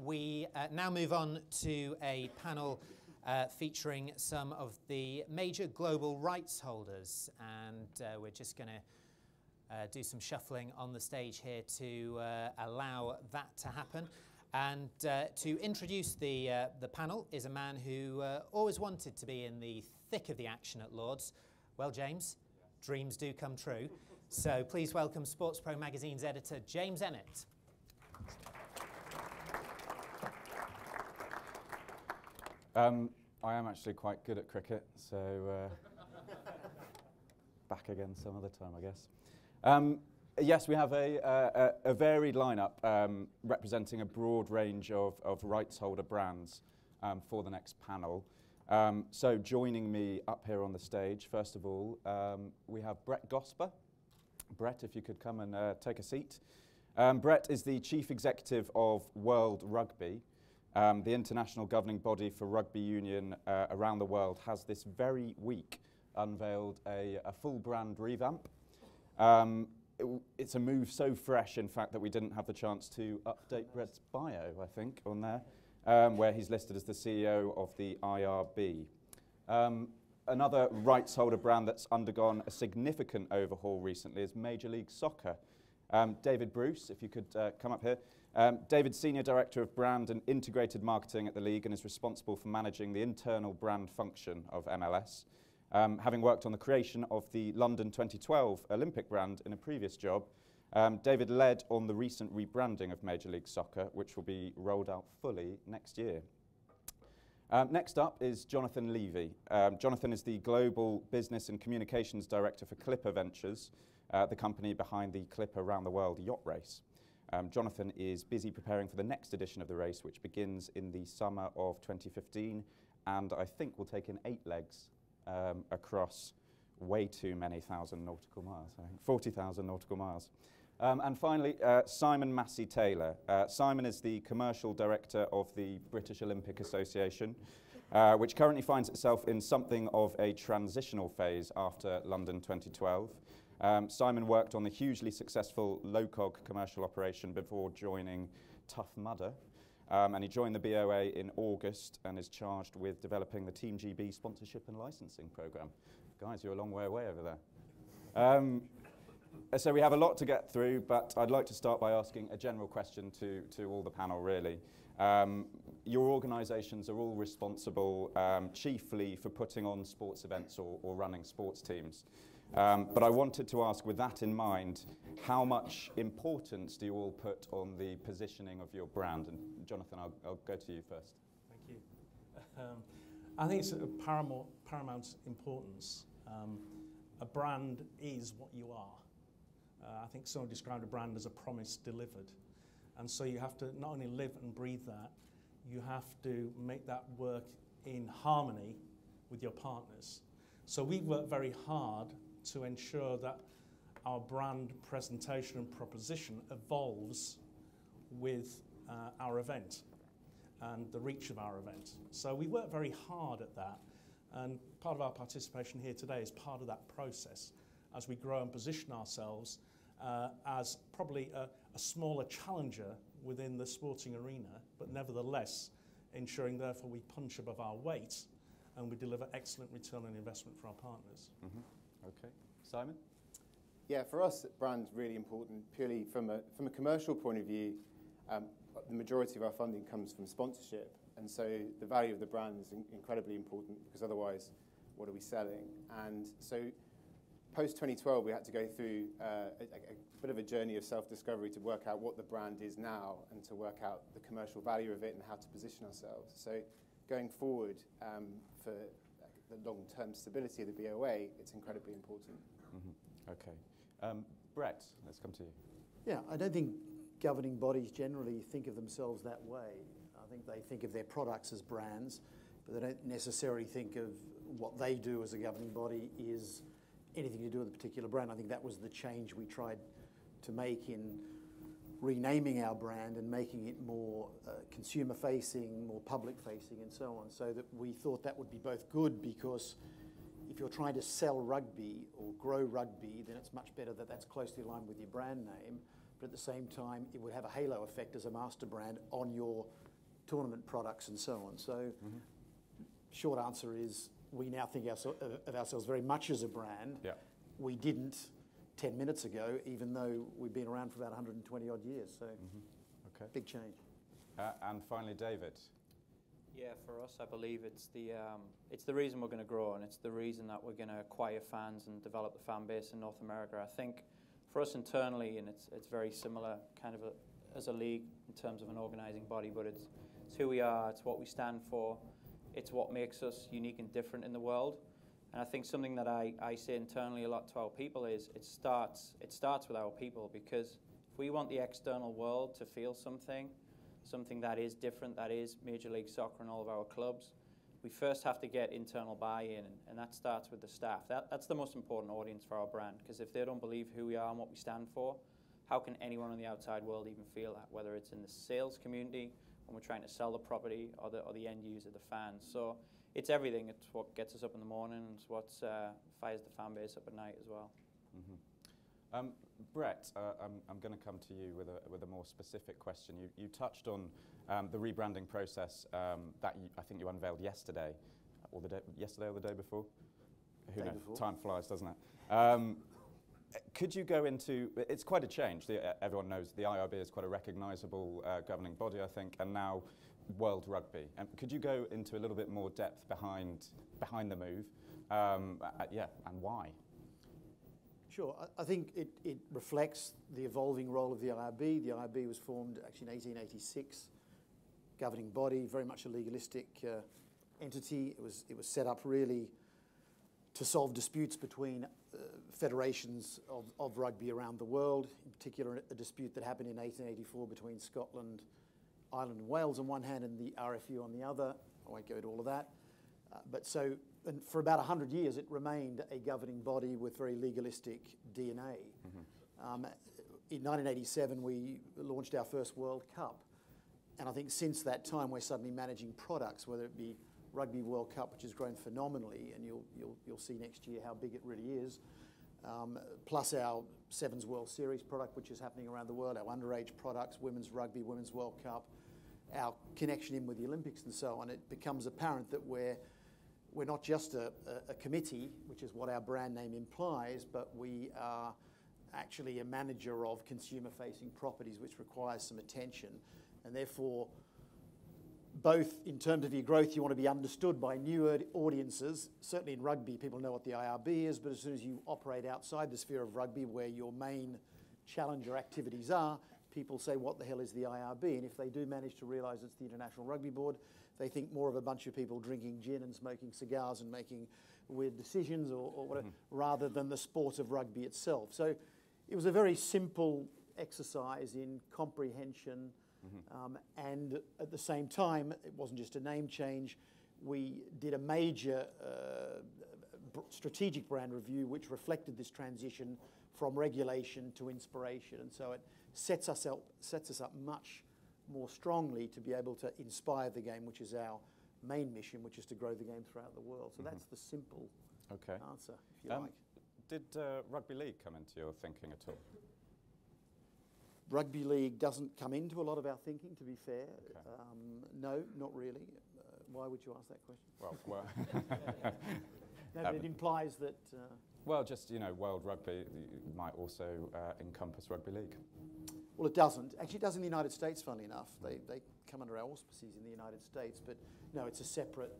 We now move on to a panel featuring some of the major global rights holders, and we're just going to do some shuffling on the stage here to allow that to happen. And to introduce the panel is a man who always wanted to be in the thick of the action at Lord's. Well, James, dreams do come true. So please welcome SportsPro magazine's editor, James Emmett. I am actually quite good at cricket, so back again some other time, I guess. Yes, we have a varied lineup representing a broad range of rights holder brands for the next panel. So joining me up here on the stage, first of all, we have Brett Gosper. Brett, if you could come and take a seat. Brett is the Chief Executive of World Rugby. The international governing body for rugby union around the world has this very week unveiled a full brand revamp. It's a move so fresh, in fact, that we didn't have the chance to update Brett's bio, I think, on there, where he's listed as the CEO of the IRB. Another rights holder brand that's undergone a significant overhaul recently is Major League Soccer. David Bruce, if you could come up here. David's Senior Director of Brand and Integrated Marketing at the League and is responsible for managing the internal brand function of MLS. Having worked on the creation of the London 2012 Olympic brand in a previous job, David led on the recent rebranding of Major League Soccer, which will be rolled out fully next year. Next up is Jonathan Levy. Jonathan is the Global Business and Communications Director for Clipper Ventures, the company behind the Clipper Round the World yacht race. Jonathan is busy preparing for the next edition of the race, which begins in the summer of 2015, and I think will take in 8 legs across way too many thousand nautical miles, I think 40,000 nautical miles. And finally, Simon Massie-Taylor. Simon is the Commercial Director of the British Olympic Association, which currently finds itself in something of a transitional phase after London 2012. Simon worked on the hugely successful low-cog commercial operation before joining Tough Mudder, and he joined the BOA in August and is charged with developing the Team GB sponsorship and licensing programme. Guys, you're a long way away over there. So we have a lot to get through, but I'd like to start by asking a general question to all the panel, really. Your organisations are all responsible chiefly for putting on sports events or running sports teams. But I wanted to ask, with that in mind, how much importance do you all put on the positioning of your brand? And Jonathan, I'll go to you first. Thank you. I think it's of paramount importance. A brand is what you are. I think someone described a brand as a promise delivered. And so you have to not only live and breathe that, you have to make that work in harmony with your partners. So we work very hard to ensure that our brand presentation and proposition evolves with our event and the reach of our event. So we work very hard at that, and part of our participation here today is part of that process as we grow and position ourselves as probably a smaller challenger within the sporting arena, but nevertheless ensuring therefore we punch above our weight and we deliver excellent return on investment for our partners. Mm-hmm. Okay. Simon? Yeah, for us, brand's really important purely from a commercial point of view. The majority of our funding comes from sponsorship, and so the value of the brand is incredibly important, because otherwise, what are we selling? And so post-2012, we had to go through a bit of a journey of self-discovery to work out what the brand is now and to work out the commercial value of it and how to position ourselves. So going forward, for the long-term stability of the BOA, it's incredibly important. Mm-hmm. Okay. Brett, let's come to you. Yeah, I don't think governing bodies generally think of themselves that way. I think they think of their products as brands, but they don't necessarily think of what they do as a governing body is anything to do with a particular brand. I think that was the change we tried to make in renaming our brand and making it more consumer-facing, more public-facing, and so on, so that we thought that would be both good, because if you're trying to sell rugby or grow rugby, then it's much better that that's closely aligned with your brand name, but at the same time, it would have a halo effect as a master brand on your tournament products and so on. So short answer is we now think of ourselves very much as a brand. Yeah. We didn't 10 minutes ago, even though we've been around for about 120 odd years. So Okay. big change. And finally, David. Yeah, for us, I believe it's the reason we're going to grow, and it's the reason that we're going to acquire fans and develop the fan base in North America. I think for us internally, and it's very similar kind of as a league in terms of an organising body, but it's who we are, it's what we stand for, it's what makes us unique and different in the world. And I think something that I say internally a lot to our people is it starts with our people, because if we want the external world to feel something that is different, that is Major League Soccer and all of our clubs, we first have to get internal buy-in, and that starts with the staff. That's the most important audience for our brand, because if they don't believe who we are and what we stand for, how can anyone on the outside world even feel that, whether it's in the sales community, when we're trying to sell the property, or the end user, the fans. So it's everything. It's what gets us up in the morning, and it's what fires the fan base up at night as well. Brett, I'm going to come to you with a more specific question. You touched on the rebranding process that I think you unveiled yesterday, or yesterday or the day before? Who knows? Before. Time flies, doesn't it? Could you go into, it's quite a change. Everyone knows the IRB is quite a recognisable governing body, I think, and now World Rugby. Could you go into a little bit more depth behind the move? And why? Sure. I think it reflects the evolving role of the IRB. The IRB was formed actually in 1886, governing body, very much a legalistic entity. It was set up really to solve disputes between federations of rugby around the world, in particular a dispute that happened in 1884 between Scotland, Ireland and Wales on one hand and the RFU on the other. I won't go into all of that. And for about 100 years it remained a governing body with very legalistic DNA. In 1987 we launched our first World Cup, and I think since that time we're suddenly managing products, whether it be Rugby World Cup, which has grown phenomenally, and you'll see next year how big it really is, plus our Sevens World Series product, which is happening around the world, our underage products, Women's Rugby, Women's World Cup, our connection in with the Olympics and so on. It becomes apparent that we're not just a committee, which is what our brand name implies, but we are actually a manager of consumer-facing properties, which requires some attention. And therefore, both in terms of your growth, you want to be understood by new audiences. Certainly in rugby, people know what the IRB is, but as soon as you operate outside the sphere of rugby, where your main challenger activities are, people say, what the hell is the IRB? And if they do manage to realise it's the International Rugby Board, they think more of a bunch of people drinking gin and smoking cigars and making weird decisions or whatever, rather than the sport of rugby itself. So it was a very simple exercise in comprehension, and at the same time, it wasn't just a name change. We did a major strategic brand review which reflected this transition from regulation to inspiration, and so it sets us up much more strongly to be able to inspire the game, which is our main mission, which is to grow the game throughout the world. So that's the simple answer, if you like. Did Rugby League come into your thinking at all? Rugby League doesn't come into a lot of our thinking, to be fair. No, not really. Why would you ask that question? Well no, but it implies that... well, just, World Rugby might also encompass Rugby League. Well, it doesn't. Actually, it does in the United States, funnily enough. They come under our auspices in the United States, but no, it's a separate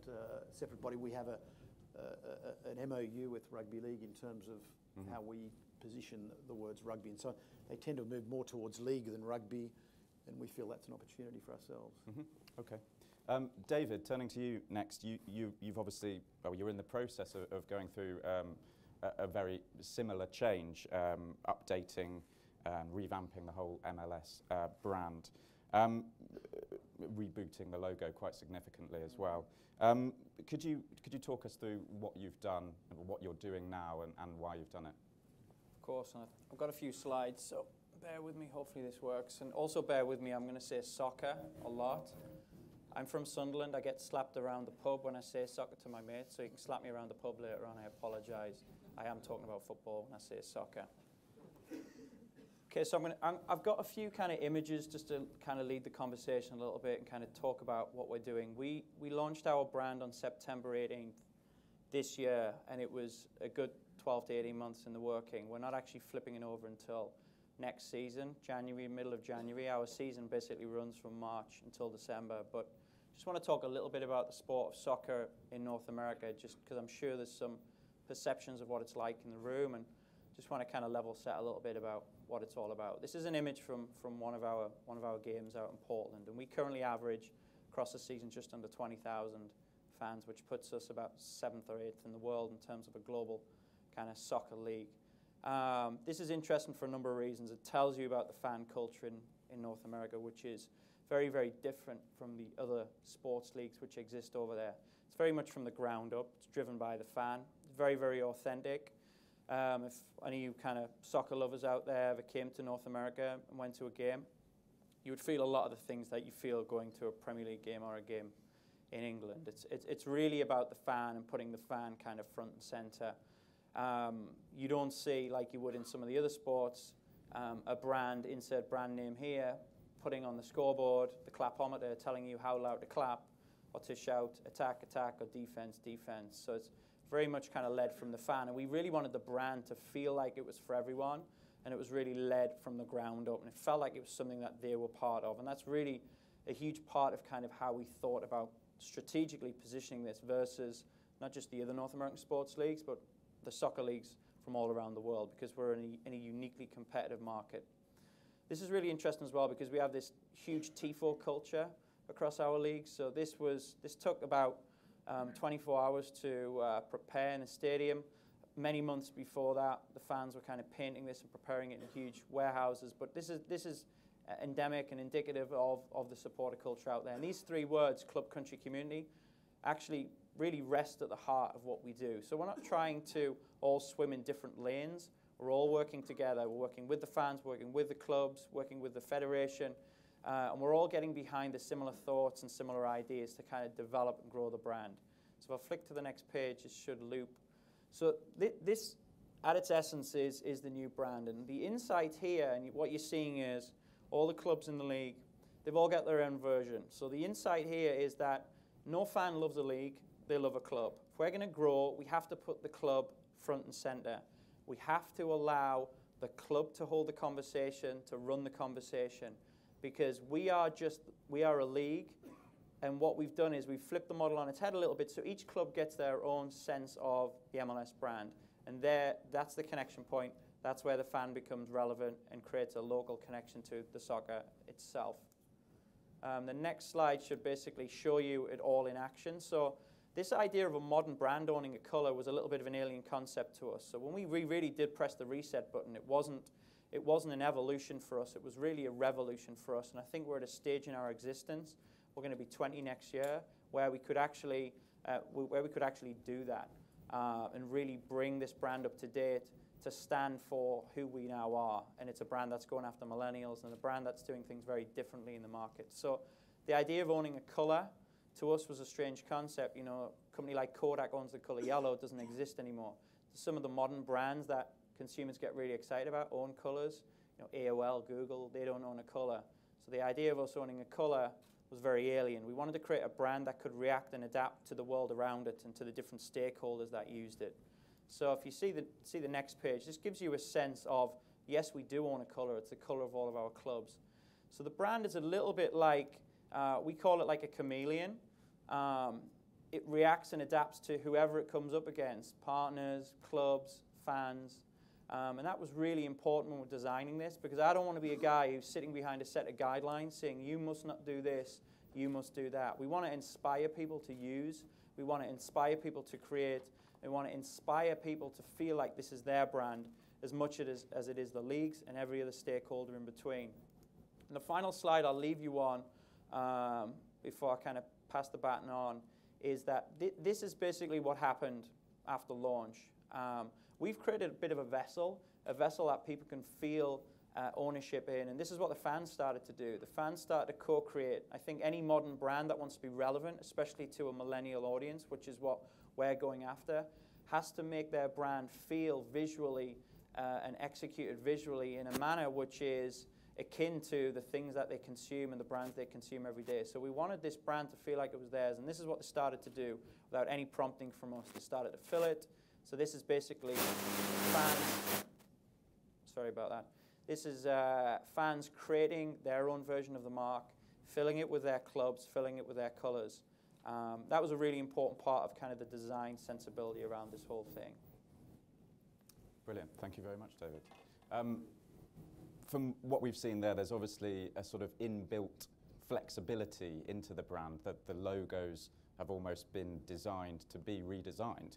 body. We have an MOU with Rugby League in terms of how we position the words rugby and so on. They tend to move more towards league than rugby, and we feel that's an opportunity for ourselves. Okay. David, turning to you next, you've obviously, you're in the process of going through a very similar change, updating and revamping the whole MLS brand, rebooting the logo quite significantly as well. Could you talk us through what you've done, what you're doing now, and why you've done it? Of course, and I've got a few slides, so bear with me, hopefully this works. And also bear with me, I'm going to say soccer a lot. I'm from Sunderland, I get slapped around the pub when I say soccer to my mates, so you can slap me around the pub later on, I apologise. I am talking about football when I say soccer. Okay, so I've got a few kind of images just to kind of lead the conversation a little bit and kind of talk about what we're doing. We launched our brand on September 18th this year, and it was a good 12 to 18 months in the working. We're not actually flipping it over until next season, January, middle of January. Our season basically runs from March until December, but just want to talk a little bit about the sport of soccer in North America, just because I'm sure there's some perceptions of what it's like in the room, and just want to kind of level set a little bit about what it's all about. This is an image from one of our games out in Portland, and we currently average across the season just under 20,000 fans, which puts us about 7th or 8th in the world in terms of a global kind of soccer league. This is interesting for a number of reasons. It tells you about the fan culture in North America, which is very, very different from the other sports leagues which exist over there. It's very much from the ground up. It's driven by the fan. It's very, very authentic. If any of you kind of soccer lovers out there ever came to North America and went to a game, you would feel a lot of the things that you feel going to a Premier League game or a game in England. It's really about the fan and putting the fan kind of front and centre. You don't see, like you would in some of the other sports, a brand, insert brand name here, putting on the scoreboard, the clapometer, telling you how loud to clap or to shout attack, attack, or defense, defense. So it's very much kind of led from the fan. And we really wanted the brand to feel like it was for everyone, and it was really led from the ground up, and it felt like it was something that they were part of. And that's really a huge part of kind of how we thought about strategically positioning this versus not just the other North American sports leagues, but the soccer leagues from all around the world, because we're in a uniquely competitive market. This is really interesting as well because we have this huge TIFO culture across our league. So this took about 24 hours to prepare in the stadium. Many months before that, the fans were kind of painting this and preparing it in huge warehouses. But this is endemic and indicative of the supporter culture out there. And these three words, club, country, community, actually really rest at the heart of what we do. So we're not trying to all swim in different lanes. We're all working together. We're working with the fans, working with the clubs, working with the federation, and we're all getting behind the similar thoughts and similar ideas to kind of develop and grow the brand. So if I flick to the next page, it should loop. So this, at its essence, is the new brand. And the insight here, and what you're seeing is all the clubs in the league, they've all got their own version. So the insight here is that no fan loves a league, they love a club. If we're going to grow, we have to put the club front and center. We have to allow the club to hold the conversation, to run the conversation, because we are a league, and what we've done is we've flipped the model on its head a little bit, so each club gets their own sense of the MLS brand, and that's the connection point. That's where the fan becomes relevant and creates a local connection to the soccer itself. The next slide should basically show you it all in action. So this idea of a modern brand owning a colour was a little bit of an alien concept to us. So when we really did press the reset button, it wasn't an evolution for us. It was really a revolution for us. And I think we're at a stage in our existence, we're going to be 20 next year, where we could actually do that and really bring this brand up to date to stand for who we now are. And it's a brand that's going after millennials and a brand that's doing things very differently in the market. So the idea of owning a colour to us was a strange concept. You know, a company like Kodak owns the colour yellow. It doesn't exist anymore. Some of the modern brands that consumers get really excited about own colours. You know, AOL, Google, they don't own a colour. So the idea of us owning a colour was very alien. We wanted to create a brand that could react and adapt to the world around it and to the different stakeholders that used it. So if you see the next page, this gives you a sense of, yes, we do own a colour. It's the colour of all of our clubs. So the brand is a little bit like, we call it like a chameleon. It reacts and adapts to whoever it comes up against, partners, clubs, fans. And that was really important when we're designing this, because I don't want to be a guy who's sitting behind a set of guidelines saying, you must not do this, you must do that. We want to inspire people to use. We want to inspire people to create. We want to inspire people to feel like this is their brand as much as it is the leagues and every other stakeholder in between. And the final slide I'll leave you on before I kind of pass the baton on is that this is basically what happened after launch. We've created a bit of a vessel that people can feel ownership in, and this is what the fans started to do. The fans started to co-create. I think any modern brand that wants to be relevant, especially to a millennial audience, which is what we're going after, has to make their brand feel visually and executed visually in a manner which is akin to the things that they consume and the brands they consume every day. So we wanted this brand to feel like it was theirs, and this is what they started to do without any prompting from us. They started to fill it. So this is basically fans. Sorry about that. This is fans creating their own version of the mark, filling it with their clubs, filling it with their colours. That was a really important part of kind of the design sensibility around this whole thing. Brilliant. Thank you very much, David. From what we've seen there, there's obviously a sort of inbuilt flexibility into the brand, that the logos have almost been designed to be redesigned.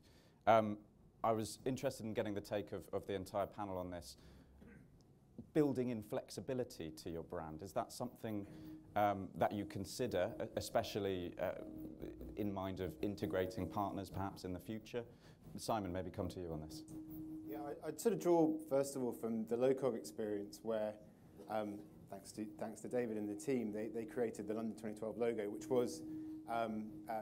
I was interested in getting the take of the entire panel on this. Building in flexibility to your brand, is that something that you consider, especially in mind of integrating partners perhaps in the future? Simon, maybe come to you on this. Yeah, I'd sort of draw, first of all, from the low-cog experience where, thanks to David and the team, they created the London 2012 logo, which was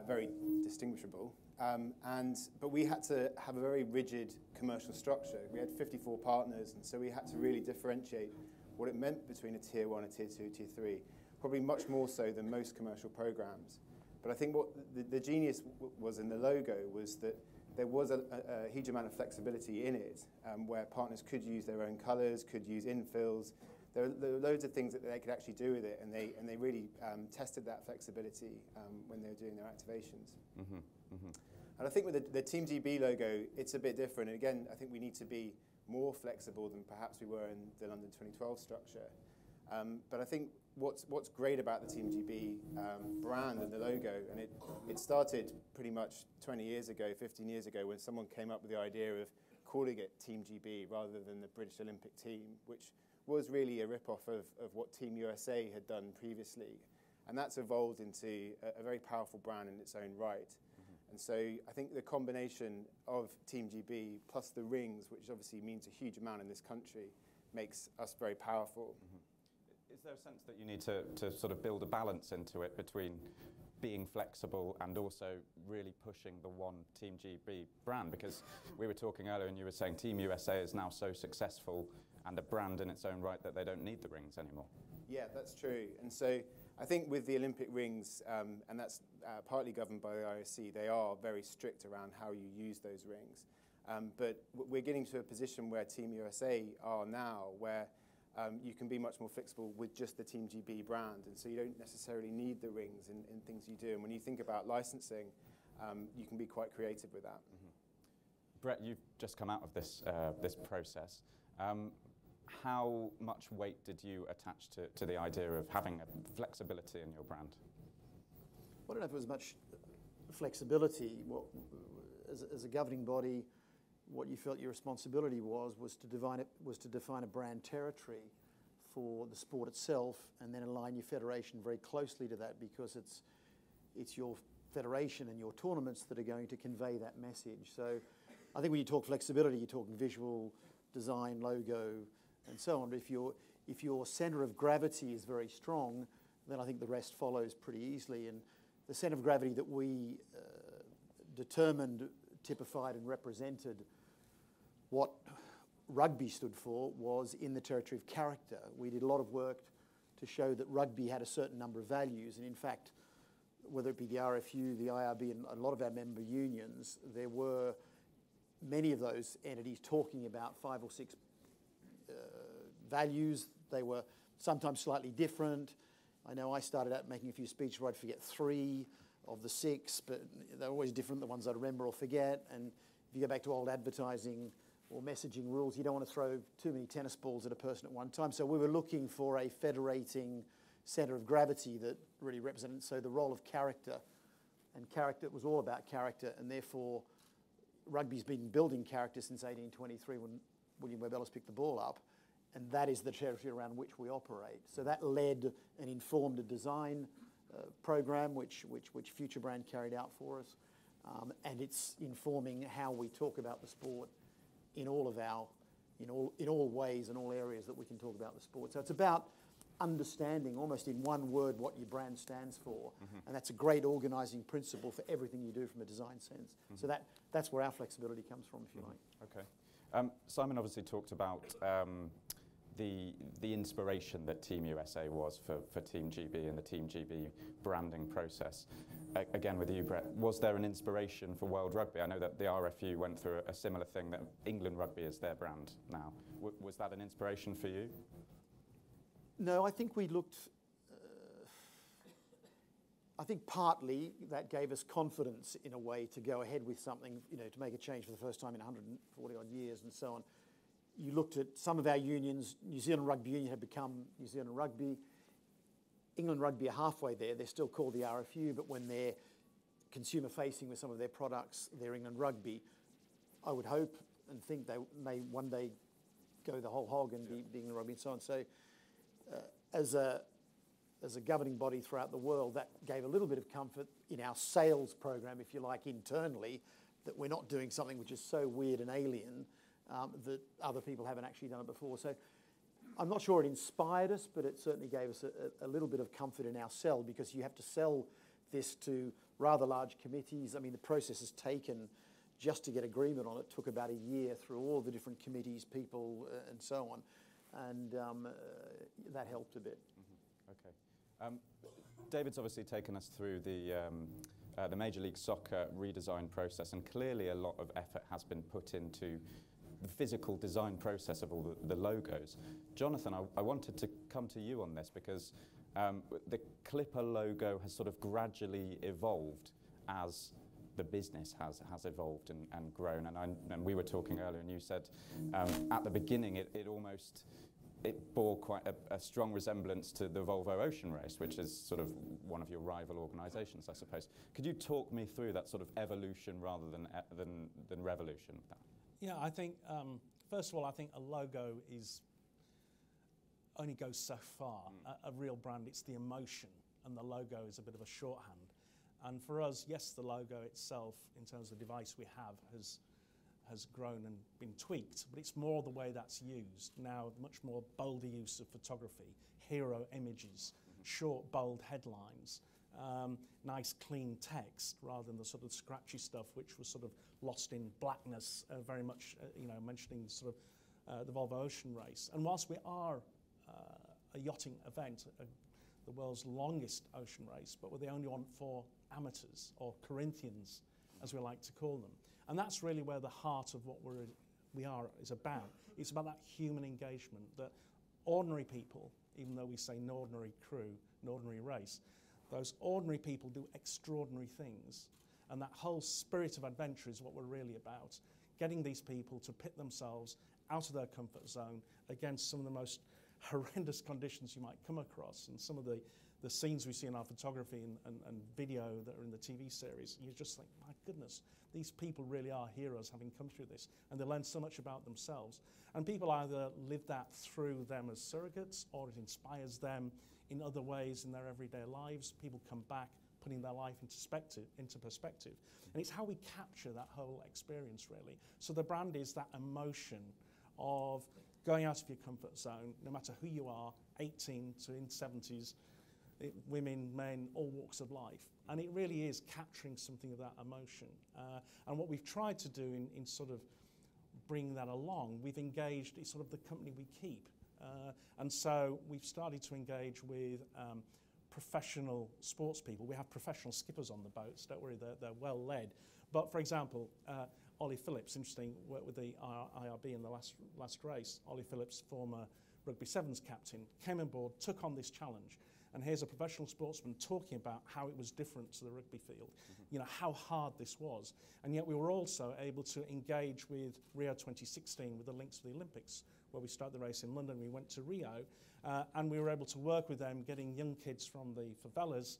very distinguishable. But we had to have a very rigid commercial structure. We had 54 partners, and so we had to really differentiate what it meant between a tier 1, a tier 2, tier 3, probably much more so than most commercial programs. But I think what the genius was in the logo was that there was a huge amount of flexibility in it, where partners could use their own colours, could use infills. There were loads of things that they could actually do with it, and they really tested that flexibility when they were doing their activations. Mm-hmm, mm-hmm. And I think with the Team GB logo, it's a bit different. And again, I think we need to be more flexible than perhaps we were in the London 2012 structure. But I think what's great about the Team GB brand and the logo, and it started pretty much 20 years ago, 15 years ago, when someone came up with the idea of calling it Team GB rather than the British Olympic Team, which was really a rip-off of what Team USA had done previously. And that's evolved into a very powerful brand in its own right. Mm-hmm. And so I think the combination of Team GB plus the rings, which obviously means a huge amount in this country, makes us very powerful. Mm-hmm. Is there a sense that you need to sort of build a balance into it between being flexible and also really pushing the one Team GB brand? Because we were talking earlier and you were saying Team USA is now so successful and a brand in its own right that they don't need the rings anymore. Yeah, that's true. And so I think with the Olympic rings, and that's partly governed by the IOC, they are very strict around how you use those rings. But we're getting to a position where Team USA are now, where you can be much more flexible with just the Team GB brand, and so you don't necessarily need the rings in things you do. And when you think about licensing, you can be quite creative with that. Mm-hmm. Brett, you've just come out of this process. How much weight did you attach to the idea of having a flexibility in your brand? I don't know if it was much flexibility. As a governing body, what you felt your responsibility was to define a brand territory for the sport itself, and then align your federation very closely to that, because it's your federation and your tournaments that are going to convey that message. So I think when you talk flexibility, you're talking visual design, logo, and so on. But if your centre of gravity is very strong, then I think the rest follows pretty easily. And the centre of gravity that we determined, typified and represented what rugby stood for was in the territory of character. We did a lot of work to show that rugby had a certain number of values, and in fact, whether it be the RFU, the IRB, and a lot of our member unions, there were many of those entities talking about 5 or 6 values. They were sometimes slightly different. I know I started out making a few speeches where I'd forget 3 of the 6, but they're always different, the ones I remember or forget. And if you go back to old advertising or messaging rules, you don't want to throw too many tennis balls at a person at one time. So we were looking for a federating centre of gravity that really represented, so the role of character. And character was all about character, and therefore rugby's been building character since 1823 when William Webb Ellis picked the ball up, and that is the territory around which we operate. So that led and informed a design program which Future Brand carried out for us, and it's informing how we talk about the sport in all ways and all areas that we can talk about the sport. So it's about understanding almost in one word what your brand stands for, and that's a great organising principle for everything you do from a design sense. So that's where our flexibility comes from, if you like. Okay. Simon obviously talked about the inspiration that Team USA was for Team GB and the Team GB branding process. Again, with you, Brett, was there an inspiration for World Rugby? I know that the RFU went through a similar thing, that England Rugby is their brand now. Was that an inspiration for you? No, I think we looked... I think partly that gave us confidence in a way to go ahead with something, you know, to make a change for the first time in 140 odd years and so on. You looked at some of our unions. New Zealand Rugby Union had become New Zealand Rugby. England Rugby are halfway there. They're still called the RFU, but when they're consumer facing with some of their products, they're England Rugby. I would hope and think they may one day go the whole hog and be England Rugby and so on. So as a governing body throughout the world, that gave a little bit of comfort in our sales program, if you like, internally, that we're not doing something which is so weird and alien that other people haven't actually done it before. So I'm not sure it inspired us, but it certainly gave us a little bit of comfort in our sell, because you have to sell this to rather large committees. I mean, the process has taken, just to get agreement on it, took about a year through all the different committees, people, and so on. And that helped a bit. Mm-hmm. Okay. David's obviously taken us through the Major League Soccer redesign process, and clearly a lot of effort has been put into the physical design process of all the logos. Jonathan, I wanted to come to you on this, because the Clipper logo has sort of gradually evolved as the business has evolved and grown. And we were talking earlier, and you said at the beginning it bore quite a strong resemblance to the Volvo Ocean Race, which is sort of one of your rival organisations, I suppose. Could you talk me through that sort of evolution rather than revolution? Yeah, I think, first of all, I think a logo only goes so far. A real brand, it's the emotion, and the logo is a bit of a shorthand. And for us, yes, the logo itself, in terms of the device we have, has grown and been tweaked, but it's more the way that's used. Now, much more bolder use of photography, hero images, short, bold headlines, nice, clean text, rather than the sort of scratchy stuff which was sort of lost in blackness, very much, mentioning sort of the Volvo Ocean Race. And whilst we are a yachting event, the world's longest ocean race, but we're the only one for amateurs, or Corinthians, as we like to call them. And that's really where the heart of what we are is about. It's about that human engagement, that ordinary people, even though we say an ordinary crew, an ordinary race, those ordinary people do extraordinary things. And that whole spirit of adventure is what we're really about. Getting these people to pit themselves out of their comfort zone against some of the most horrendous conditions you might come across. And some of the scenes we see in our photography and video that are in the TV series, you just think, my goodness, these people really are heroes having come through this. And they learn so much about themselves. And people either live that through them as surrogates, or it inspires them in other ways in their everyday lives. People come back, putting their life into perspective. And it's how we capture that whole experience, really. So the brand is that emotion of going out of your comfort zone, no matter who you are, 18 to in 70s, women, men, all walks of life. And it really is capturing something of that emotion. And what we've tried to do in sort of bringing that along, we've engaged, it's sort of the company we keep. And so we've started to engage with professional sports people. We have professional skippers on the boats, don't worry, they're well led. But for example, Ollie Phillips, interesting, worked with the IRB in the last race. Ollie Phillips, former Rugby Sevens captain, came on board, took on this challenge. And here's a professional sportsman talking about how it was different to the rugby field, how hard this was. And yet we were also able to engage with Rio 2016 with the links to the Olympics, where we started the race in London. We went to Rio, and we were able to work with them, getting young kids from the favelas,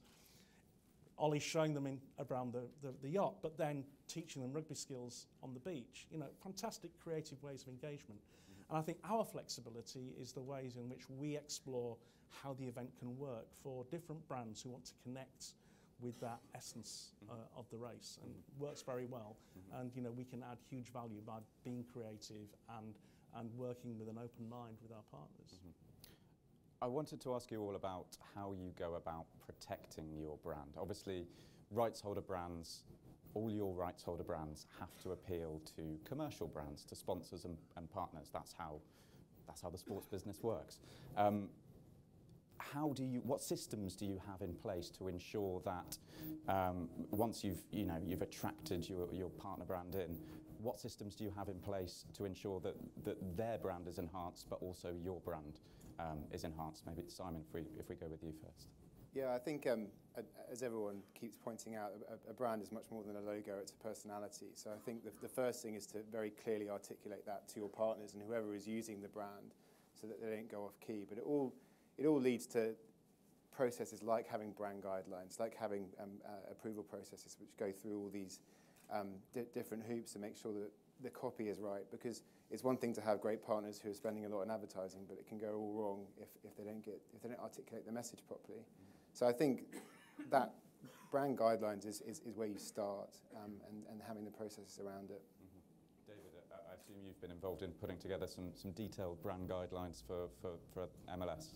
Ollie showing them around the yacht, but then teaching them rugby skills on the beach. Fantastic creative ways of engagement. And I think our flexibility is the ways in which we explore how the event can work for different brands who want to connect with that essence of the race, and works very well. And we can add huge value by being creative and working with an open mind with our partners. I wanted to ask you all about how you go about protecting your brand. Obviously, rights holder brands all your rights holder brands have to appeal to commercial brands, to sponsors and partners. That's how the sports business works. What systems do you have in place to ensure that once you've attracted your partner brand in, what systems do you have in place to ensure that their brand is enhanced, but also your brand is enhanced? Maybe Simon, if we go with you first. Yeah, I think as everyone keeps pointing out, a brand is much more than a logo, it's a personality. So I think the first thing is to very clearly articulate that to your partners and whoever is using the brand so that they don't go off key. But it all leads to processes like having brand guidelines, like having approval processes which go through all these different hoops to make sure that the copy is right, because it's one thing to have great partners who are spending a lot on advertising, but it can go all wrong if they don't articulate the message properly. So I think that brand guidelines is where you start, and having the processes around it. Mm-hmm. David, I assume you've been involved in putting together some detailed brand guidelines for MLS.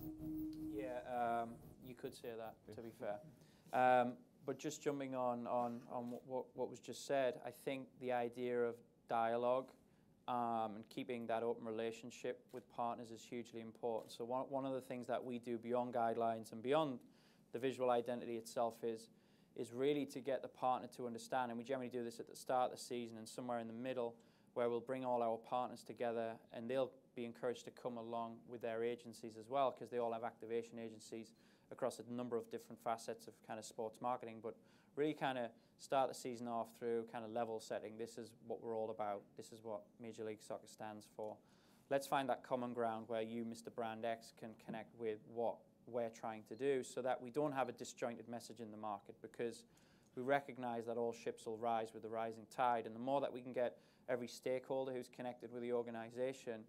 Yeah, you could say that, to be fair. But just jumping on what was just said, I think the idea of dialogue and keeping that open relationship with partners is hugely important. So one of the things that we do beyond guidelines and beyond the visual identity itself is really to get the partner to understand, and we generally do this at the start of the season and somewhere in the middle, where we'll bring all our partners together and they'll be encouraged to come along with their agencies as well, because they all have activation agencies across a number of different facets of kind of sports marketing, but really kind of start the season off through kind of level setting. This is what we're all about. This is what Major League Soccer stands for. Let's find that common ground where you, Mr. Brand X, can connect with what we're trying to do, so that we don't have a disjointed message in the market, because we recognize that all ships will rise with the rising tide, and the more that we can get every stakeholder who's connected with the organization,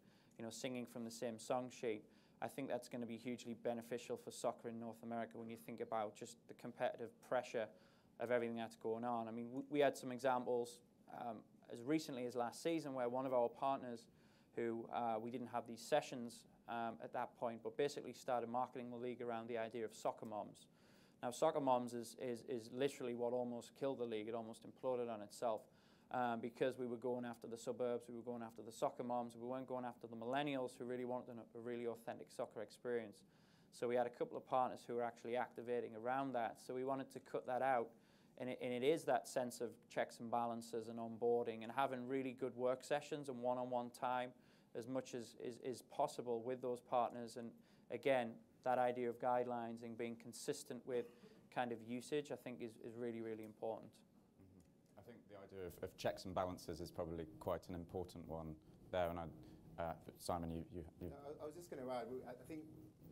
singing from the same song sheet, I think that's going to be hugely beneficial for soccer in North America when you think about just the competitive pressure of everything that's going on. I mean, we had some examples as recently as last season where one of our partners who we didn't have these sessions at that point, but basically started marketing the league around the idea of soccer moms. Now, soccer moms is literally what almost killed the league. It almost imploded on itself because we were going after the suburbs, we were going after the soccer moms, we weren't going after the millennials who really wanted a really authentic soccer experience. So we had a couple of partners who were actually activating around that. So we wanted to cut that out. And it is that sense of checks and balances and onboarding and having really good work sessions and one-on-one time as much as is possible with those partners. And again, that idea of guidelines and being consistent with kind of usage, I think is really, really important. Mm-hmm. I think the idea of checks and balances is probably quite an important one there. And Simon, you. I was just going to add, I think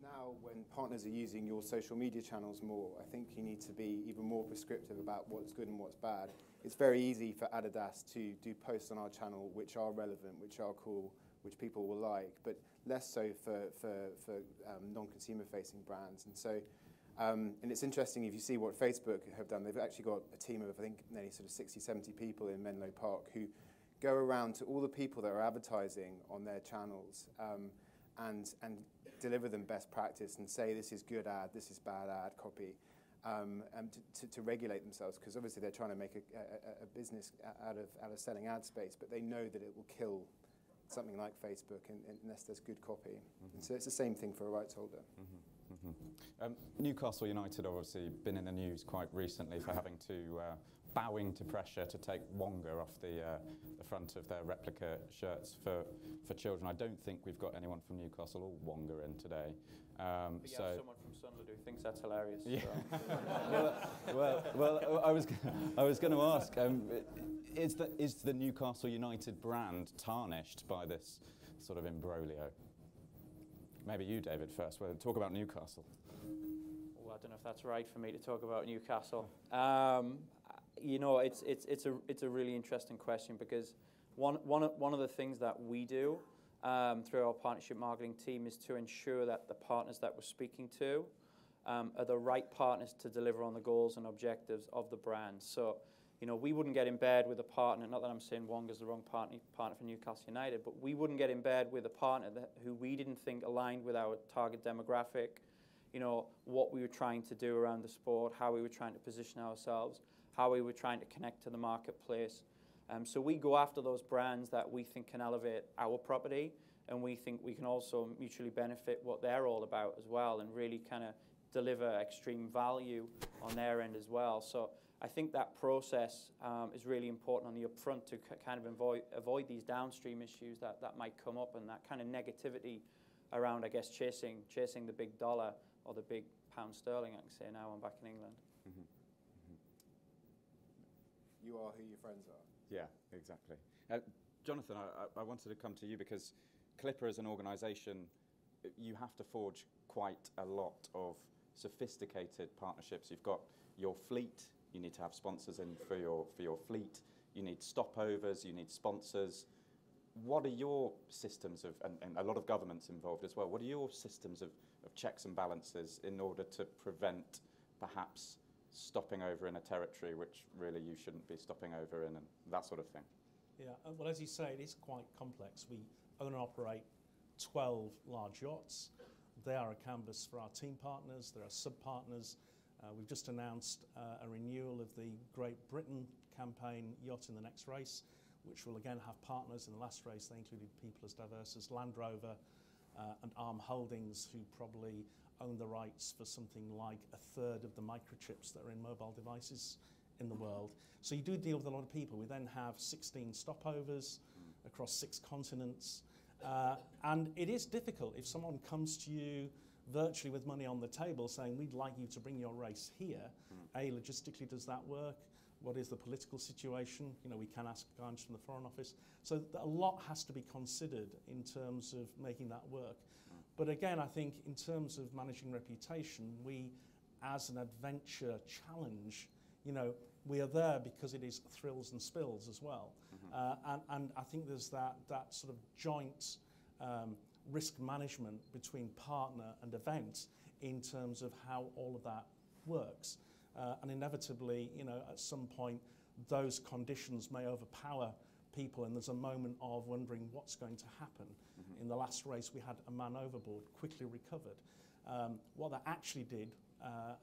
now when partners are using your social media channels more, I think you need to be even more prescriptive about what's good and what's bad. It's very easy for Adidas to do posts on our channel which are relevant, which are cool, which people will like, but less so for non-consumer facing brands. And so, and it's interesting if you see what Facebook have done. They've actually got a team of, I think, nearly sort of 60, 70 people in Menlo Park who go around to all the people that are advertising on their channels and deliver them best practice and say this is good ad, this is bad ad copy, and to regulate themselves, because obviously they're trying to make a business out of selling ad space, but they know that it will kill something like Facebook unless there's good copy. Mm-hmm. And so it's the same thing for a rights holder. Mm-hmm. Mm-hmm. Newcastle United obviously been in the news quite recently for having to bowing to pressure to take Wonga off the front of their replica shirts for children. I don't think we've got anyone from Newcastle or Wonga in today. But you have someone from Sunderland who thinks that's hilarious. Yeah. So. well, I was going to ask, is the Newcastle United brand tarnished by this sort of imbroglio? Maybe you, David, first. We'll talk about Newcastle. Well, I don't know if that's right for me to talk about Newcastle. It's a really interesting question, because one of the things that we do through our partnership marketing team is to ensure that the partners that we're speaking to are the right partners to deliver on the goals and objectives of the brand. So, we wouldn't get in bed with a partner, not that I'm saying Wonga's the wrong partner for Newcastle United, but we wouldn't get in bed with a partner who we didn't think aligned with our target demographic, you know, what we were trying to do around the sport, how we were trying to position ourselves, how we were trying to connect to the marketplace. So we go after those brands that we think can elevate our property, and we think we can also mutually benefit what they're all about as well, and really kind of deliver extreme value on their end as well. So I think that process is really important on the upfront to kind of avoid these downstream issues that might come up, and that kind of negativity around, I guess, chasing the big dollar or the big pound sterling, I can say now I'm back in England. Mm-hmm. Mm-hmm. You are who your friends are. Yeah, exactly. Jonathan, I wanted to come to you because Clipper as an organisation, you have to forge quite a lot of sophisticated partnerships. You've got your fleet, you need to have sponsors in for your fleet, you need stopovers, you need sponsors. What are your systems of, and a lot of government's involved as well, what are your systems of checks and balances in order to prevent perhaps stopping over in a territory which really you shouldn't be stopping over in, and that sort of thing? Yeah, well, as you say, it is quite complex. We own and operate 12 large yachts. They are a canvas for our team partners. There are sub-partners. We've just announced a renewal of the Great Britain campaign yacht in the next race, which will again have partners. In the last race, they included people as diverse as Land Rover and Arm Holdings, who probably own the rights for something like a third of the microchips that are in mobile devices in the world. So you do deal with a lot of people. We then have 16 stopovers across 6 continents. And it is difficult if someone comes to you virtually with money on the table saying, we'd like you to bring your race here. A, logistically, does that work? What is the political situation? You know, we can ask guidance from the Foreign Office. So a lot has to be considered in terms of making that work. But again, I think in terms of managing reputation, we, as an adventure challenge, you know, we are there because it is thrills and spills as well. And I think there's that sort of joint risk management between partner and event in terms of how all of that works. And inevitably, you know, at some point, those conditions may overpower people, and there's a moment of wondering what's going to happen. In the last race, we had a man overboard, quickly recovered. What that actually did,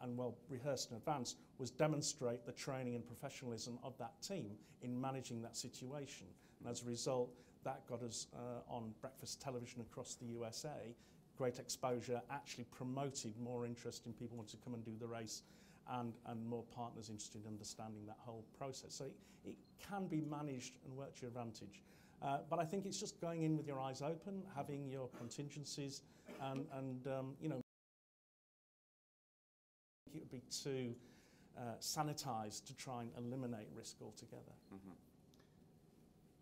and well rehearsed in advance, was demonstrate the training and professionalism of that team in managing that situation. And as a result, that got us on breakfast television across the USA. Great exposure, actually promoted more interest in people wanting to come and do the race, and more partners interested in understanding that whole process. So it can be managed and work to your advantage. But I think it's just going in with your eyes open, having your contingencies, and you know, it would be too sanitized to try and eliminate risk altogether.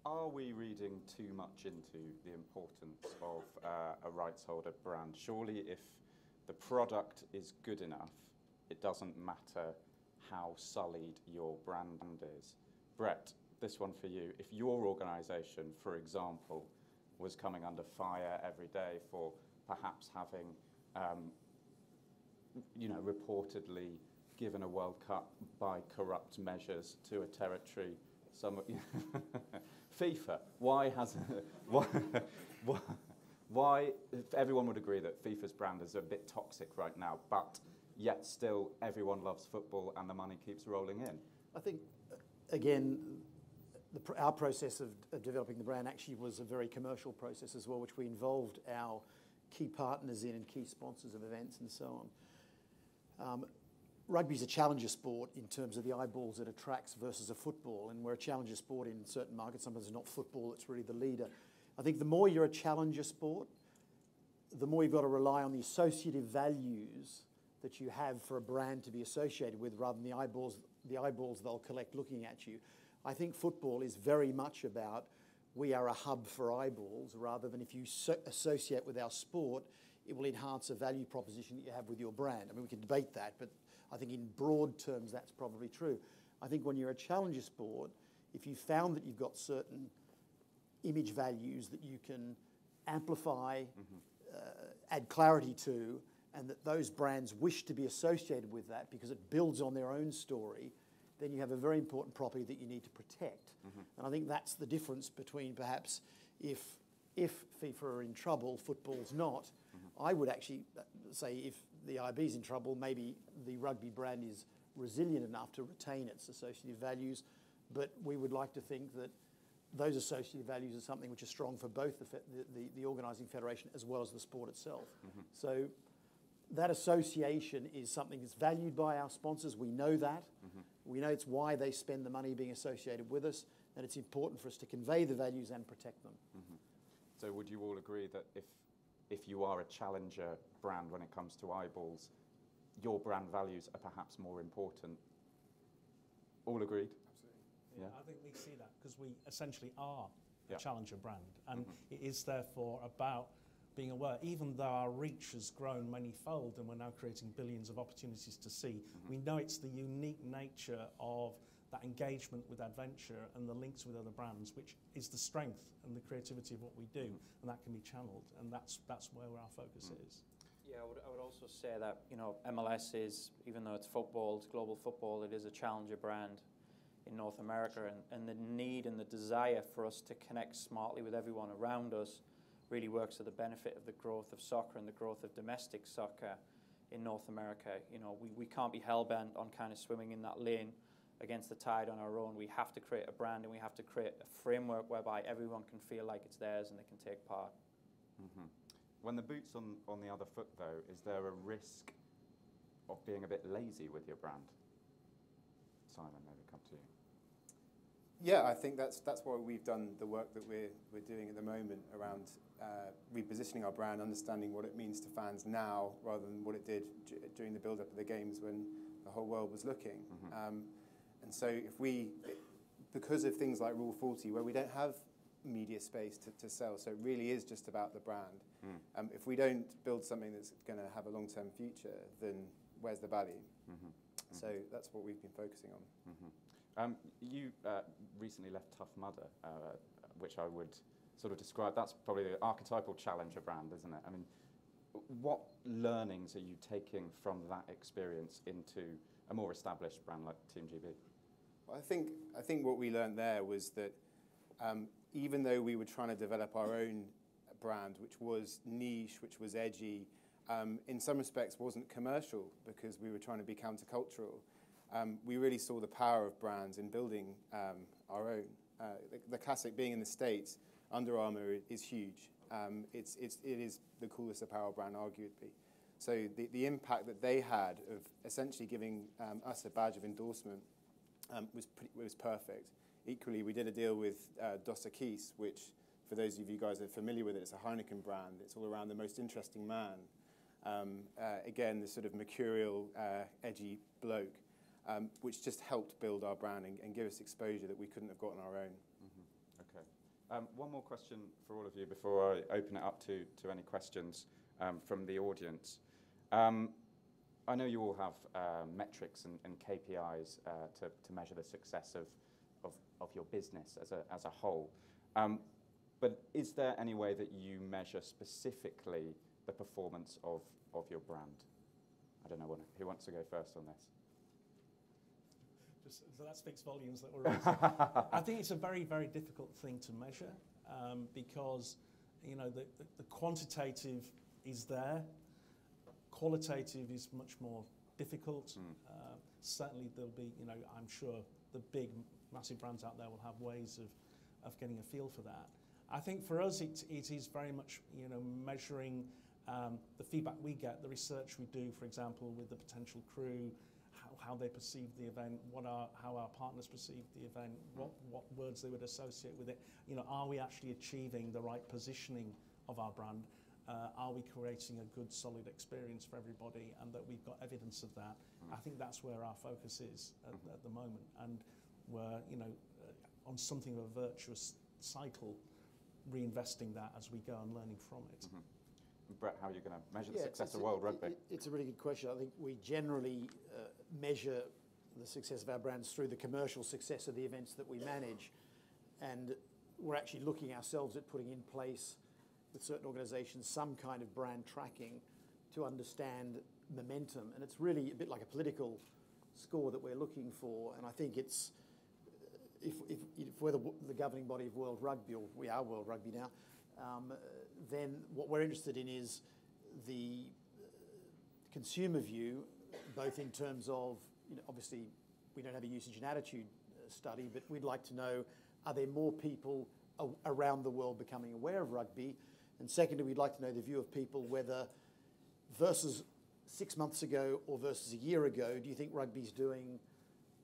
Are we reading too much into the importance of a rights holder brand? Surely if the product is good enough, it doesn't matter how sullied your brand is. Brett, this one for you. If your organisation, for example, was coming under fire every day for perhaps having, you know, reportedly given a World Cup by corrupt measures to a territory, FIFA, why hasn't, why, everyone would agree that FIFA's brand is a bit toxic right now, but yet still everyone loves football and the money keeps rolling in? I think, again, our process of developing the brand actually was a very commercial process as well, which we involved our key partners in and key sponsors of events and so on. Rugby is a challenger sport in terms of the eyeballs it attracts versus a football, and we're a challenger sport in certain markets. Sometimes it's not football that's really the leader. I think the more you're a challenger sport, the more you've got to rely on the associative values that you have for a brand to be associated with, rather than the eyeballs they'll collect looking at you. I think football is very much about, we are a hub for eyeballs, rather than if you associate with our sport, it will enhance a value proposition that you have with your brand. I mean, we can debate that, but I think in broad terms that's probably true. I think when you're a challenger sport, if you found that you've got certain image values that you can amplify, add clarity to, and that those brands wish to be associated with that because it builds on their own story, then you have a very important property that you need to protect. And I think that's the difference between perhaps if FIFA are in trouble, football's not. I would actually say if the IB's in trouble, maybe the rugby brand is resilient enough to retain its associative values, but we would like to think that those associative values are something which is strong for both the organising federation as well as the sport itself. So that association is something that's valued by our sponsors. We know that. We know it's why they spend the money being associated with us, and it's important for us to convey the values and protect them. So would you all agree that if you are a challenger brand when it comes to eyeballs, your brand values are perhaps more important? All agreed? Yeah, I think we see that because we essentially are Yeah. a challenger brand, and it is therefore about being aware. Even though our reach has grown many-fold and we're now creating billions of opportunities to see, we know it's the unique nature of that engagement with adventure and the links with other brands, which is the strength and the creativity of what we do, and that can be channeled, and that's where our focus is. Yeah, I would also say that, you know, MLS is, even though it's football, it's global football, it is a challenger brand in North America, and the need and the desire for us to connect smartly with everyone around us really works to the benefit of the growth of soccer and the growth of domestic soccer in North America. You know, we can't be hell-bent on kind of swimming in that lane against the tide on our own. We have to create a brand, and we have to create a framework whereby everyone can feel like it's theirs and they can take part. When the boot's on the other foot, though, is there a risk of being a bit lazy with your brand? Simon, maybe come to you. Yeah, I think that's why we've done the work that we're doing at the moment around repositioning our brand, understanding what it means to fans now rather than what it did during the build-up of the games when the whole world was looking. And so because of things like Rule 40, where we don't have media space to sell, so it really is just about the brand. If we don't build something that's going to have a long-term future, then where's the value? So that's what we've been focusing on. You recently left Tough Mudder, which I would sort of describe, that's probably the archetypal challenger brand, isn't it? I mean, what learnings are you taking from that experience into a more established brand like Team GB? Well, I think what we learned there was that even though we were trying to develop our own brand, which was niche, which was edgy, in some respects wasn't commercial because we were trying to be countercultural. We really saw the power of brands in building our own. The classic being in the States, Under Armour is huge. It is the coolest apparel brand, arguably. So the impact that they had of essentially giving us a badge of endorsement was perfect. Equally, we did a deal with Dos Equis, which, for those of you guys that are familiar with it, it's a Heineken brand. It's all around the most interesting man. Again, this sort of mercurial, edgy bloke. Which just helped build our brand and give us exposure that we couldn't have got on our own. Okay. One more question for all of you before I open it up to any questions from the audience. I know you all have metrics and KPIs to measure the success of your business as a whole. But is there any way that you measure specifically the performance of your brand? I don't know who wants to go first on this. So that speaks volumes that we're I think it's a very, very difficult thing to measure because, you know, the quantitative is there. Qualitative is much more difficult. Certainly there'll be, you know, I'm sure the big, massive brands out there will have ways of getting a feel for that. I think for us it is very much, you know, measuring the feedback we get, the research we do, for example, with the potential crew, how they perceive the event, how our partners perceive the event, what words they would associate with it. You know, are we actually achieving the right positioning of our brand? Are we creating a good, solid experience for everybody, and that we've got evidence of that? I think that's where our focus is at the moment, and we're, you know, on something of a virtuous cycle, reinvesting that as we go and learning from it. Brett, how are you going to measure the success of World Rugby? It's a really good question. I think we generally measure the success of our brands through the commercial success of the events that we manage. And we're actually looking ourselves at putting in place with certain organisations some kind of brand tracking to understand momentum. And it's really a bit like a political score that we're looking for. And I think it's, if we're the governing body of World Rugby, or we are World Rugby now, then what we're interested in is the consumer view, both in terms of, obviously we don't have a usage and attitude study, but we'd like to know, are there more people around the world becoming aware of rugby? And secondly, we'd like to know the view of people whether versus 6 months ago or versus a year ago, do you think rugby's doing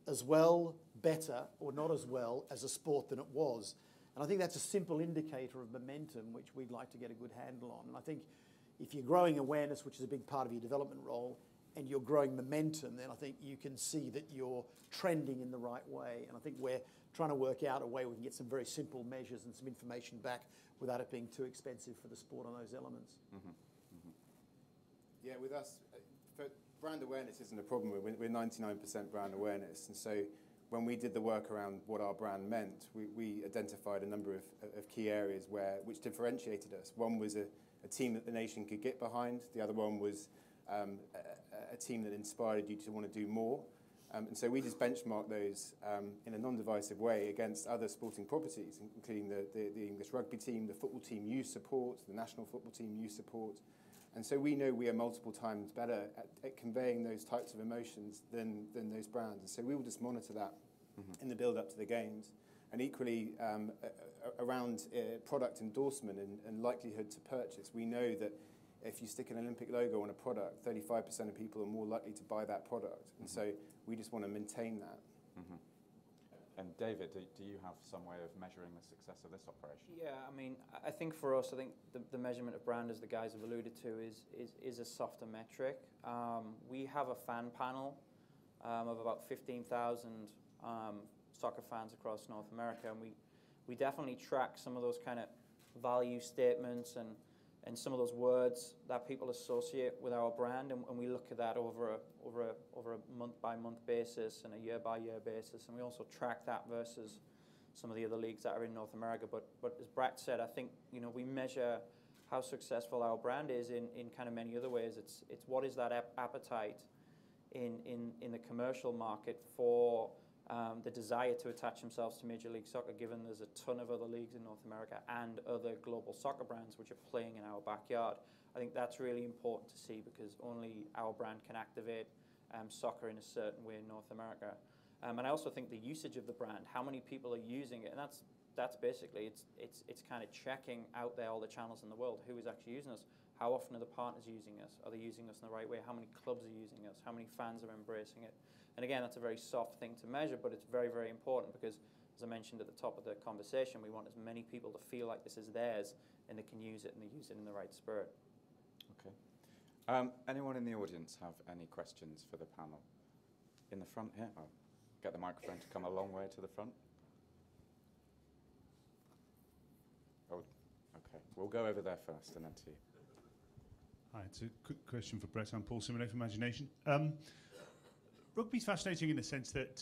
as well, better, or not as well as a sport than it was? And I think that's a simple indicator of momentum, which we'd like to get a good handle on. And I think if you're growing awareness, which is a big part of your development role, and you're growing momentum, then I think you can see that you're trending in the right way. And I think we're trying to work out a way we can get some very simple measures and some information back without it being too expensive for the sport on those elements. Mm-hmm. Mm-hmm. Yeah, with us, brand awareness isn't a problem. We're 99% brand awareness. And so when we did the work around what our brand meant, we identified a number of key areas which differentiated us. One was a team that the nation could get behind. The other one was a team that inspired you to want to do more. And so we just benchmarked those in a non-divisive way against other sporting properties, including the English rugby team, the football team you support, the national football team you support. And so we know we are multiple times better at conveying those types of emotions than those brands. And so we will just monitor that in the build-up to the games. And equally, around product endorsement and likelihood to purchase, we know that if you stick an Olympic logo on a product, 35% of people are more likely to buy that product. And so we just want to maintain that. Mm-hmm. And David, do you have some way of measuring the success of this operation? Yeah, I mean, I think for us, I think the measurement of brand, as the guys have alluded to, is a softer metric. We have a fan panel of about 15,000 soccer fans across North America, and we definitely track some of those kind of value statements and some of those words that people associate with our brand, and we look at that over a month-by-month basis and a year-by-year basis, and we also track that versus some of the other leagues that are in North America. But as Brett said, I think we measure how successful our brand is in kind of many other ways. It's what is that appetite in the commercial market for the desire to attach themselves to Major League Soccer, given there's a ton of other leagues in North America and other global soccer brands which are playing in our backyard. I think that's really important to see, because only our brand can activate soccer in a certain way in North America. And I also think the usage of the brand, how many people are using it, and that's basically, it's kind of checking out there all the channels in the world. Who is actually using us? How often are the partners using us? Are they using us in the right way? How many clubs are using us? How many fans are embracing it? And again, that's a very soft thing to measure, but it's very, very important, because, as I mentioned at the top of the conversation, we want as many people to feel like this is theirs and they can use it, and they use it in the right spirit. Okay. Anyone in the audience have any questions for the panel? In the front here? I'll get the microphone to come a long way to the front. Oh, okay. We'll go over there first and then to you. Hi, it's a quick question for Brett. I'm Paul Simonet from Imagination. Rugby's fascinating in the sense that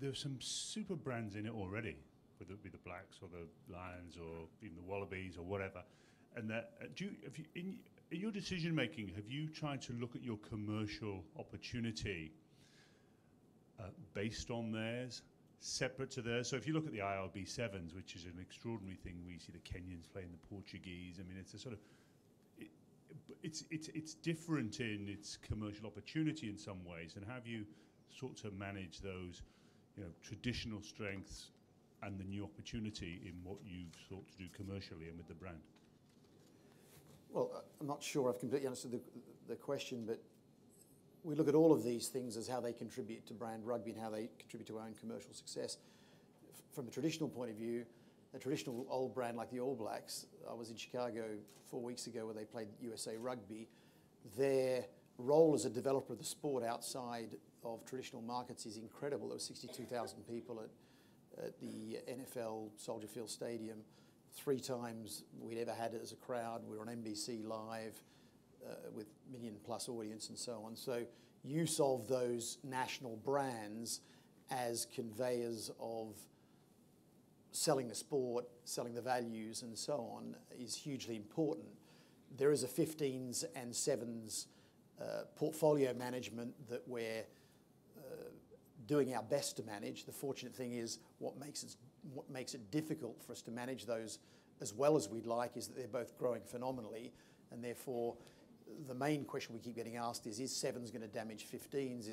there are some super brands in it already, whether it be the Blacks or the Lions or even the Wallabies or whatever. And that, in your decision making, have you tried to look at your commercial opportunity based on theirs, separate to theirs? So if you look at the IRB Sevens, which is an extraordinary thing, we see the Kenyans playing the Portuguese. I mean, it's a sort of it's different in its commercial opportunity in some ways, and have you sought to manage those, traditional strengths and the new opportunity in what you've sought to do commercially and with the brand? Well, I'm not sure I've completely understood the question, but we look at all of these things as how they contribute to brand rugby and how they contribute to our own commercial success. From a traditional point of view, a traditional old brand like the All Blacks, I was in Chicago 4 weeks ago where they played USA Rugby. Their role as a developer of the sport outside of traditional markets is incredible. There were 62,000 people at the NFL Soldier Field Stadium, 3 times we'd ever had it as a crowd. We were on NBC Live with million-plus audience and so on. So use of those national brands as conveyors of selling the sport, selling the values and so on is hugely important. There is a 15s and 7s portfolio management that we're doing our best to manage. The fortunate thing is what makes it difficult for us to manage those as well as we'd like is that they're both growing phenomenally, and therefore the main question we keep getting asked is sevens going to damage 15s,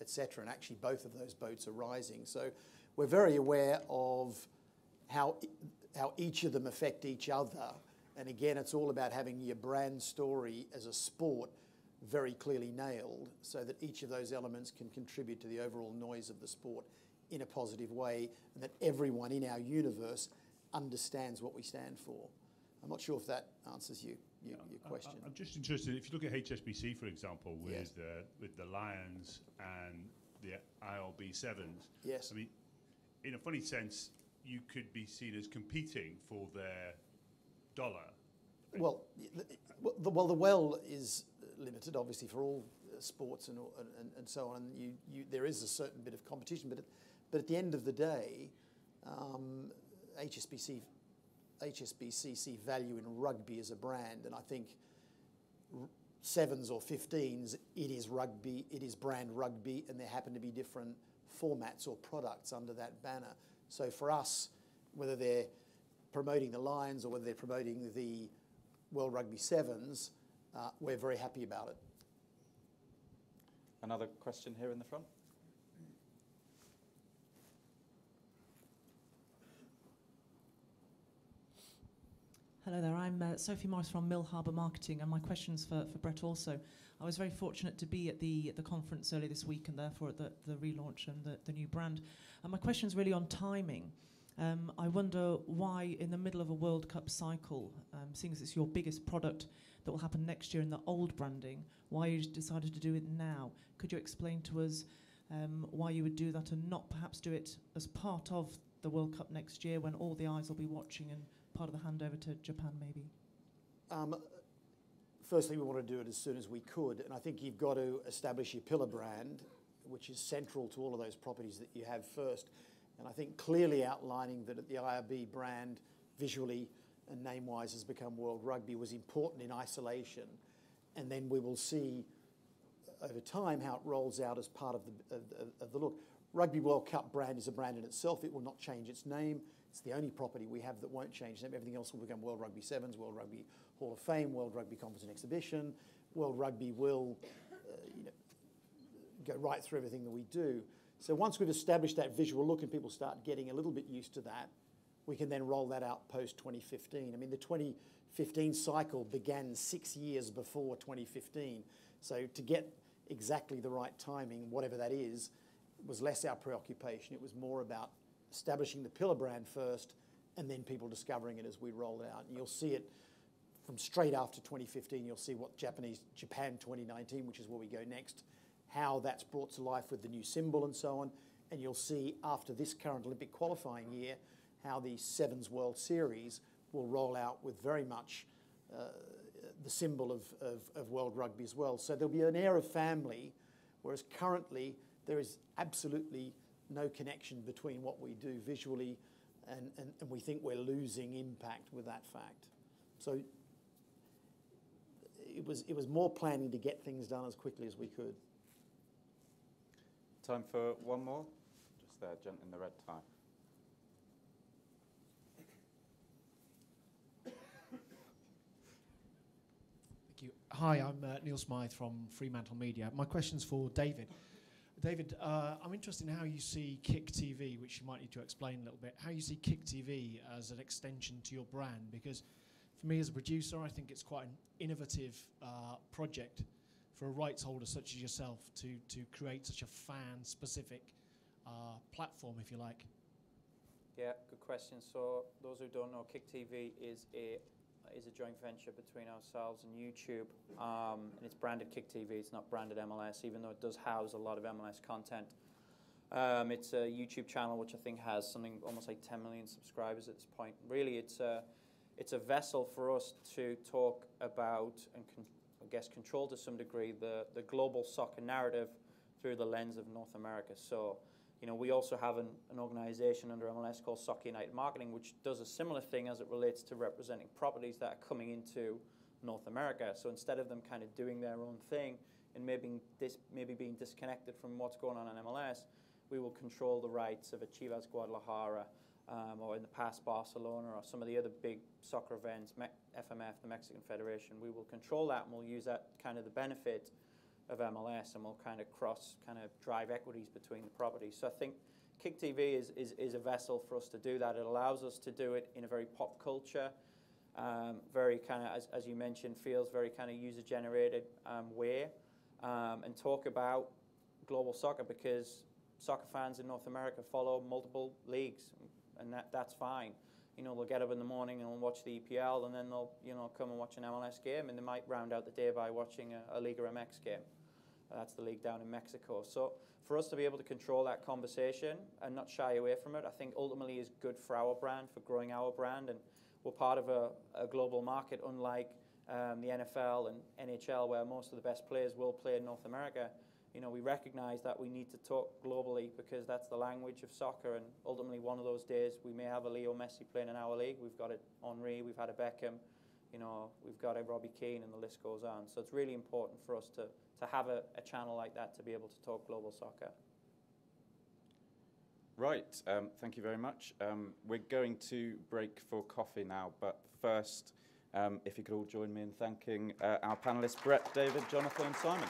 et cetera, and actually both of those boats are rising. So we're very aware of how each of them affect each other. And again, it's all about having your brand story as a sport very clearly nailed so that each of those elements can contribute to the overall noise of the sport in a positive way, and that everyone in our universe understands what we stand for. I'm not sure if that answers your question. I'm just interested, if you look at HSBC, for example, with, yes. With the Lions and the ILB Sevens, yes. I mean, in a funny sense, you could be seen as competing for their dollar. Well, the well is limited, obviously, for all sports and so on. There is a certain bit of competition, but at the end of the day, HSBC see value in rugby as a brand, and I think sevens or 15s, it is rugby, it is brand rugby, and there happen to be different formats or products under that banner. So for us, whether they're promoting the Lions or whether they're promoting the World Rugby Sevens, we're very happy about it. Another question here in the front. Hello there, I'm Sophie Morris from Mill Harbour Marketing, and my question's for Brett also. I was very fortunate to be at the conference earlier this week and therefore at the relaunch and the new brand. And my question's really on timing. I wonder why in the middle of a World Cup cycle, seeing as it's your biggest product that will happen next year in the old branding, why you decided to do it now? Could you explain to us why you would do that and not perhaps do it as part of the World Cup next year when all the eyes will be watching and part of the handover to Japan maybe? Firstly, we want to do it as soon as we could, and I think you've got to establish your pillar brand, which is central to all of those properties that you have first. And I think clearly outlining that the IRB brand visually and name-wise has become World Rugby was important in isolation. And then we will see over time how it rolls out as part of the look. Rugby World Cup brand is a brand in itself. It will not change its name. It's the only property we have that won't change. Everything else will become World Rugby Sevens, World Rugby Hall of Fame, World Rugby Conference and Exhibition. World Rugby will go right through everything that we do. So once we've established that visual look and people start getting a little bit used to that, we can then roll that out post-2015. I mean, the 2015 cycle began 6 years before 2015. So to get exactly the right timing, whatever that is, was less our preoccupation. It was more about establishing the pillar brand first and then people discovering it as we roll it out. And you'll see it from straight after 2015. You'll see what Japan 2019, which is where we go next, how that's brought to life with the new symbol and so on. And you'll see after this current Olympic qualifying year how the Sevens World Series will roll out with very much the symbol of World Rugby as well. So there'll be an air of family, whereas currently there is absolutely no connection between what we do visually and we think we're losing impact with that fact. So it was more planning to get things done as quickly as we could. Time for one more. Just there, gent in the red tie. Thank you. Hi, I'm Neil Smythe from Fremantle Media. My question's for David. David, I'm interested in how you see Kick TV, which you might need to explain a little bit, how you see Kick TV as an extension to your brand, because for me as a producer, I think it's quite an innovative project for a rights holder such as yourself to create such a fan-specific platform, if you like. Yeah, good question. So those who don't know, Kick TV is a joint venture between ourselves and YouTube, and it's branded Kick TV. It's not branded MLS, even though it does house a lot of MLS content. It's a YouTube channel which I think has something almost like 10 million subscribers at this point. Really, it's a vessel for us to talk about and I guess control to some degree the global soccer narrative through the lens of North America. So, you know, we also have an organization under MLS called Soccer United Marketing, which does a similar thing as it relates to representing properties that are coming into North America. So instead of them kind of doing their own thing and maybe being disconnected from what's going on in MLS, we will control the rights of a Chivas Guadalajara, or in the past Barcelona or some of the other big soccer events, FMF, the Mexican Federation. We will control that, and we'll use that kind of the benefit of MLS, and we'll kind of drive equities between the properties. So I think Kick TV is a vessel for us to do that. It allows us to do it in a very pop culture, very kind of, as you mentioned, feels very kind of user-generated way, and talk about global soccer, because soccer fans in North America follow multiple leagues, and that's fine. You know, they'll get up in the morning and watch the EPL, and then they'll, you know, come and watch an MLS game, and they might round out the day by watching a Liga MX game. That's the league down in Mexico. So for us to be able to control that conversation and not shy away from it, I think ultimately is good for our brand, for growing our brand. And we're part of a global market, unlike the NFL and NHL, where most of the best players will play in North America. You know, we recognize that we need to talk globally, because that's the language of soccer. And ultimately, one of those days, we may have a Leo Messi playing in our league. We've got a Henry, we've had a Beckham, you know, we've got a Robbie Keane, and the list goes on. So it's really important for us to have a channel like that to be able to talk global soccer. Right, thank you very much. We're going to break for coffee now, but first, if you could all join me in thanking our panellists, Brett, David, Jonathan and Simon.